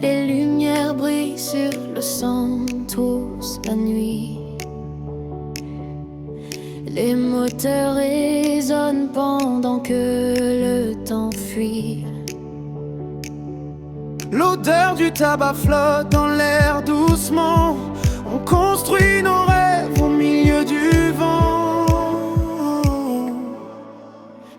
Les lumières brillent sur le Santos la nuit. Les moteurs résonnent pendant que le temps fuit. L'odeur du tabac flotte dans l'air doucement. On construit nos rêves au milieu du vent.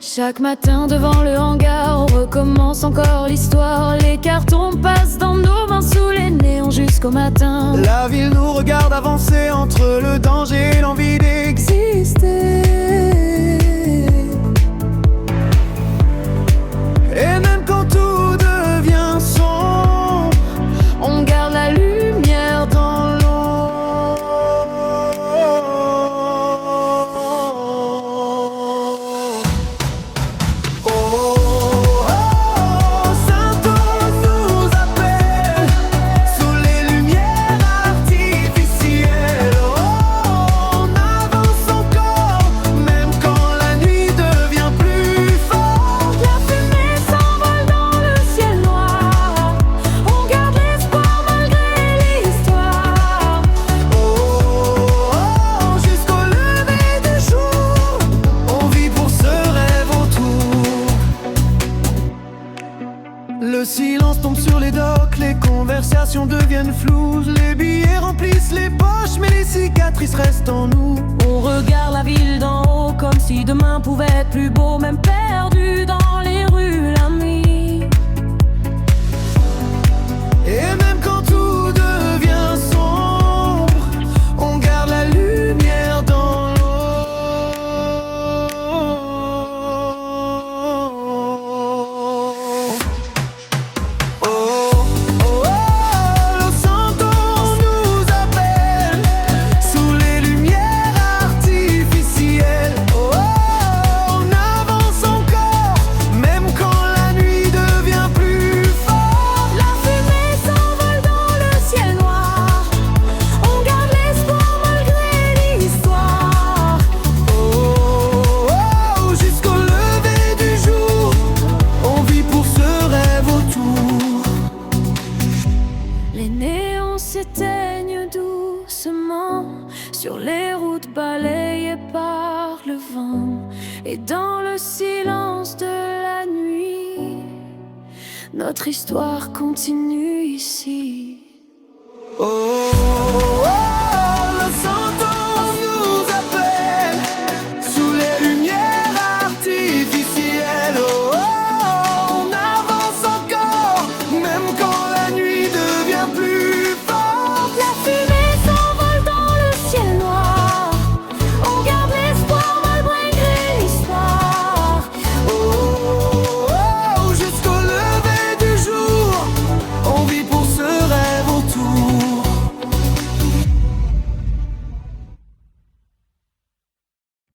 Chaque matin devant le hangar, on recommence encore l'histoire. Les cartons passent dans nos mains sous les néons jusqu'au matin. La ville nous regarde avancer entre le danger et l'envie d'exister. Et même quand tout devient sombre, on garde la lumière dans l'ombre. Oh, oh, oh, Santos nous appelle sous les lumières artificielles. Oh, on avance encore, même quand la nuit devient plus forte. La fumée s'envole dans le ciel noir. On garde l'espoir malgré l'histoire. Oh, oh, oh, jusqu'au lever du jour, on vit pour ce rêve autour. Le silence tombe sur les docks, les conversations deviennent floues. Les billets remplissent les poches, mais les cicatrices restent en nous. On regarde la ville d'en haut comme si demain pouvait être plus beau, même perdu dans les rues la nuit. Et même quand tout devient sombre, on garde la lumière dans l'eau. Oh, oh, oh, Los Santos nous appelle sous les lumières artificielles. Oh, oh, on avance encore, même quand la nuit devient plus forte. La fumée s'envole dans le ciel noir. On garde l'espoir malgré l'histoire. Oh, oh, jusqu'au lever du jour, on vit pour ce rêve autour. Les néons s'éteignent doucement sur les routes balayées par le vent. Et dans le silence de la nuit, notre histoire continue ici. Oh,